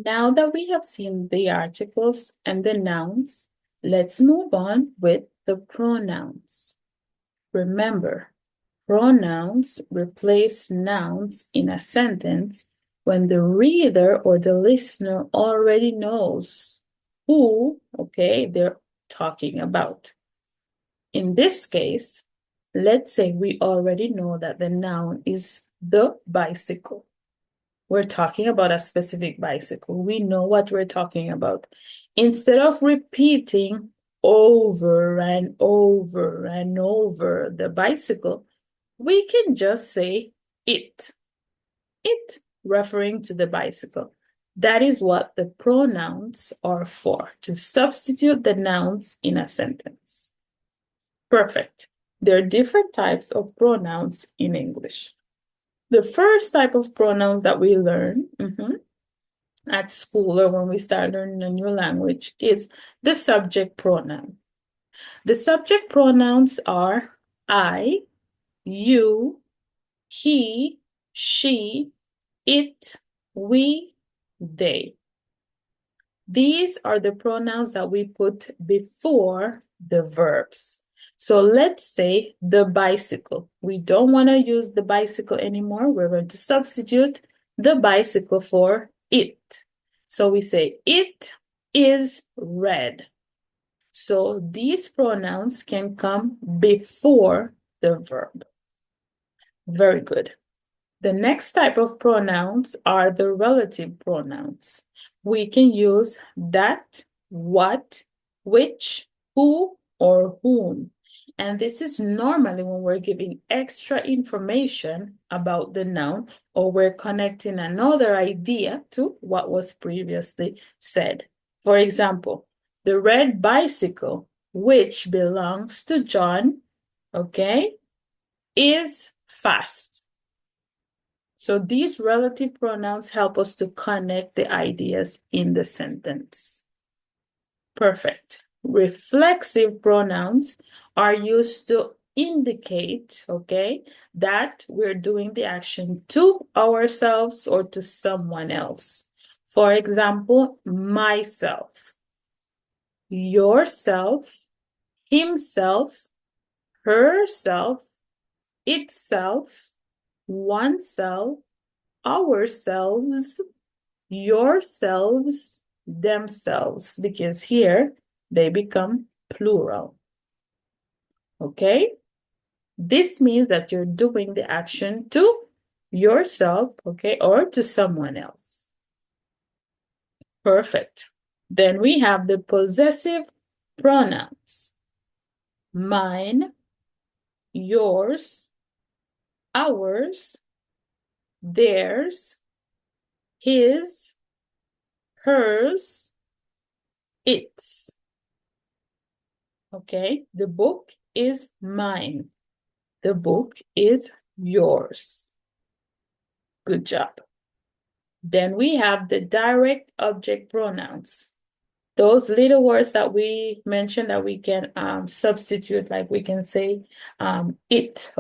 Now that we have seen the articles and the nouns, let's move on with the pronouns. Remember, pronouns replace nouns in a sentence when the reader or the listener already knows who, they're talking about. In this case, let's say we already know that the noun is the bicycle. We're talking about a specific bicycle. We know what we're talking about. Instead of repeating over and over and over the bicycle, we can just say it. It, referring to the bicycle. That is what the pronouns are for, to substitute the nouns in a sentence. Perfect. There are different types of pronouns in English. The first type of pronouns that we learn at school or when we start learning a new language is the subject pronoun. The subject pronouns are I, you, he, she, it, we, they. These are the pronouns that we put before the verbs. So let's say the bicycle. We don't want to use the bicycle anymore. We're going to substitute the bicycle for it. So we say, it is red. So these pronouns can come before the verb. Very good. The next type of pronouns are the relative pronouns. We can use that, what, which, who, or whom. And this is normally when we're giving extra information about the noun or we're connecting another idea to what was previously said. For example, the red bicycle, which belongs to John, is fast. So these relative pronouns help us to connect the ideas in the sentence. Perfect. Reflexive pronouns are used to indicate, that we're doing the action to ourselves or to someone else. For example, myself, yourself, himself, herself, itself, oneself, ourselves, yourselves, themselves, because here they become plural. Okay? This means that you're doing the action to yourself, or to someone else. Perfect. Then we have the possessive pronouns. Mine, yours, ours, theirs, his, hers, its. The book is mine. The book is yours. Good job. Then we have the direct object pronouns. Those little words that we mentioned that we can substitute, like we can say it,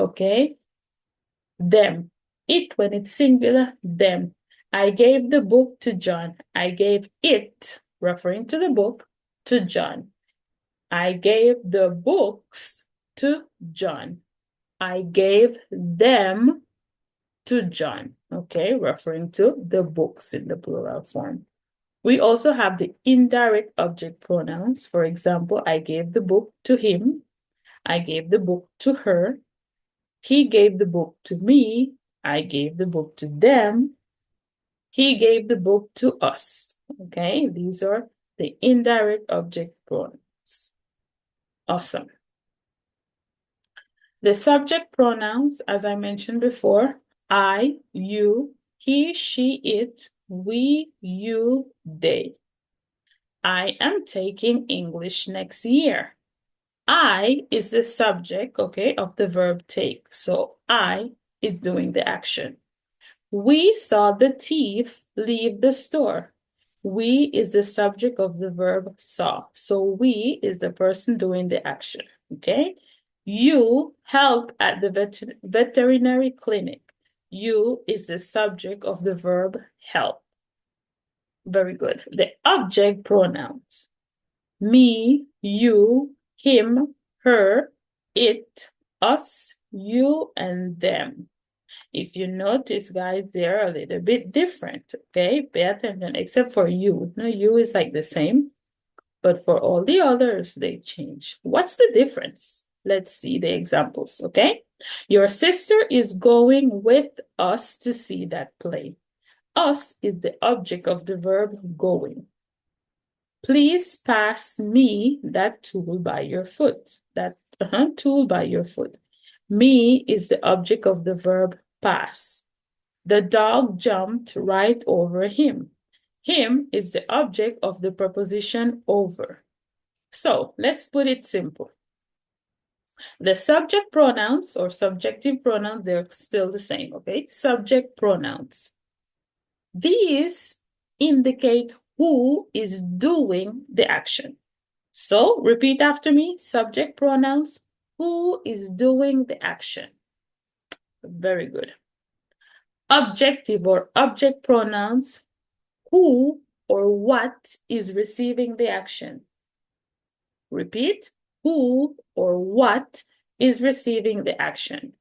them. It, when it's singular, them. I gave the book to John. I gave it, referring to the book, to John. I gave the books to John. I gave them to John, referring to the books in the plural form. We also have the indirect object pronouns. For example, I gave the book to him. I gave the book to her. He gave the book to me. I gave the book to them. He gave the book to us. These are the indirect object pronouns. Awesome. The subject pronouns, as I mentioned before, I, you, he, she, it, we, you, they. I am taking English next year. I is the subject, of the verb take. So I is doing the action. We saw the thief leave the store. We is the subject of the verb saw. So we is the person doing the action, You help at the veterinary clinic. You is the subject of the verb help. Very good. The object pronouns. Me, you, him, her, it, us, you, and them. If you notice, guys, they're a little bit different, okay? Pay attention, except for you. No, you is like the same, but for all the others, they change. What's the difference? Let's see the examples, okay? Your sister is going with us to see that play. Us is the object of the verb going. Please pass me that tool by your foot. That tool by your foot. Me is the object of the verb pass. The dog jumped right over him. Him is the object of the preposition over. So let's put it simple. The subject pronouns or subjective pronouns, they're still the same, okay? Subject pronouns. These indicate who is doing the action. So repeat after me, subject pronouns, who is doing the action. Very good. Objective or object pronouns, who or what is receiving the action. Repeat, who or what is receiving the action.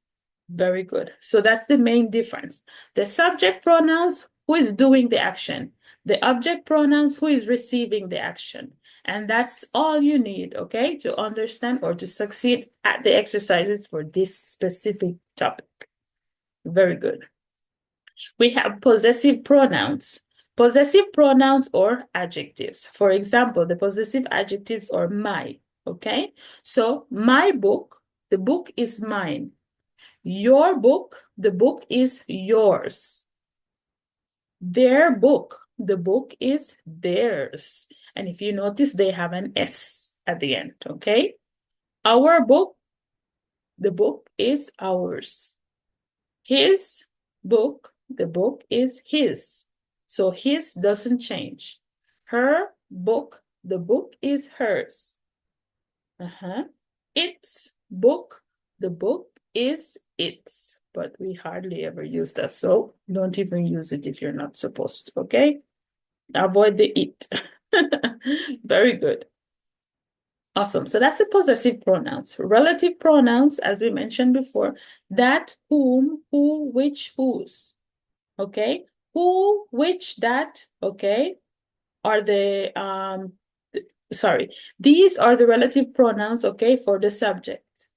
Very good. So that's the main difference. The subject pronouns, who is doing the action. The object pronouns, who is receiving the action. And that's all you need, okay, to understand or to succeed at the exercises for this specific topic. Very good. We have possessive pronouns. Possessive pronouns or adjectives. For example, the possessive adjectives are my, okay? So my book, the book is mine. Your book, the book is yours. Their book, the book is theirs. And if you notice, they have an S at the end, okay? Our book, the book is ours. His book, the book is his. So his doesn't change. Her book, the book is hers. Its book, the book is its. But we hardly ever use that. So don't even use it if you're not supposed to, okay? Avoid the it. Very good. Awesome. So that's the possessive pronouns. Relative pronouns, as we mentioned before, that, whom, who, which, whose. Okay? Who, which, that, okay, are the, these are the relative pronouns, okay, for the subject.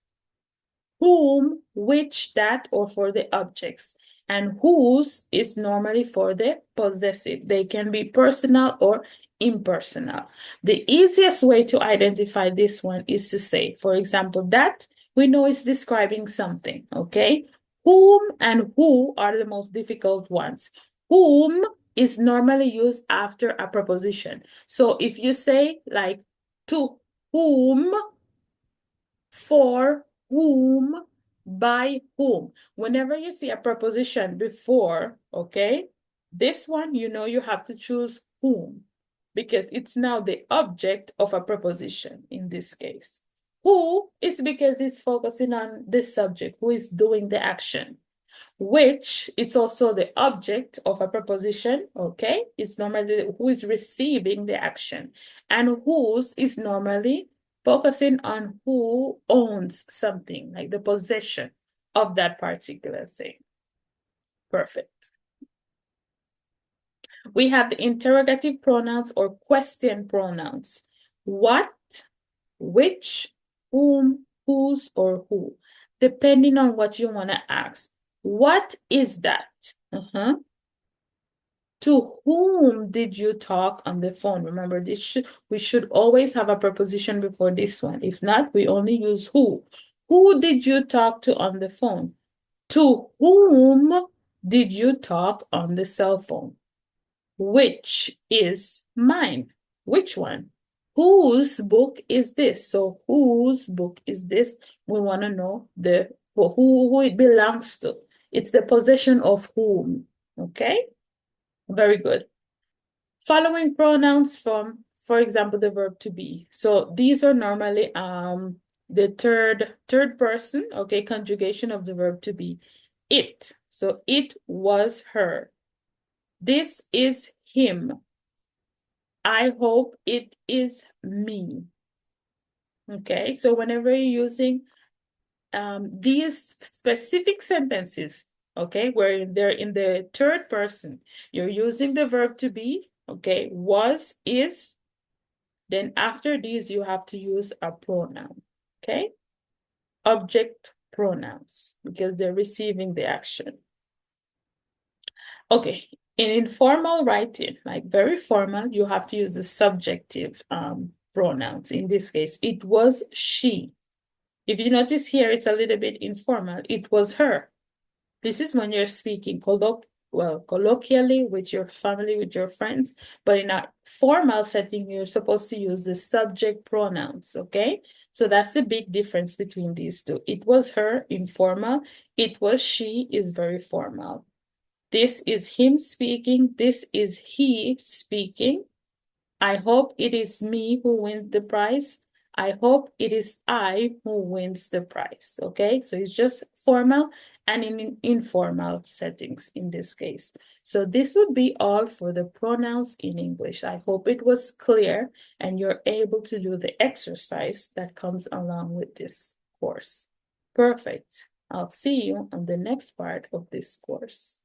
Whom, which, that, or for the objects. And whose is normally for the possessive. They can be personal or impersonal. The easiest way to identify this one is to say, for example, that we know is describing something, okay? Whom and who are the most difficult ones. Whom is normally used after a preposition. So if you say like to whom, for whom, by whom. Whenever you see a preposition before, okay, this one, you know you have to choose whom because it's now the object of a preposition in this case. Who is because it's focusing on the subject, who is doing the action. Which it's also the object of a preposition, okay? It's normally who is receiving the action. And whose is normally focusing on who owns something, like the possession of that particular thing. Perfect. We have the interrogative pronouns or question pronouns. What, which, whom, whose, or who, depending on what you want to ask. What is that? To whom did you talk on the phone? Remember, we should always have a preposition before this one. If not, we only use who. Who did you talk to on the phone? To whom did you talk on the cell phone? Which is mine? Which one? Whose book is this? So whose book is this? We want to know who it belongs to. It's the possession of whom, okay? Very good. Following pronouns from, for example, the verb to be. So these are normally the third person, okay, conjugation of the verb to be. It. So it was her. This is him. I hope it is me. Okay, so whenever you're using these specific sentences, okay, where they're in the third person, you're using the verb to be, okay, was, is, then after these you have to use a pronoun, okay? Object pronouns, because they're receiving the action. Okay, in informal writing, like very formal, you have to use the subjective pronouns. In this case, it was she. If you notice here, it's a little bit informal. It was her. This is when you're speaking colloquially with your family, with your friends, but in a formal setting, you're supposed to use the subject pronouns, okay? So that's the big difference between these two. It was her, informal. It was she is very formal. This is him speaking. This is he speaking. I hope it is me who wins the prize. I hope it is I who wins the prize. Okay, so it's just formal and in informal settings in this case. So this would be all for the pronouns in English. I hope it was clear and you're able to do the exercise that comes along with this course. Perfect. I'll see you on the next part of this course.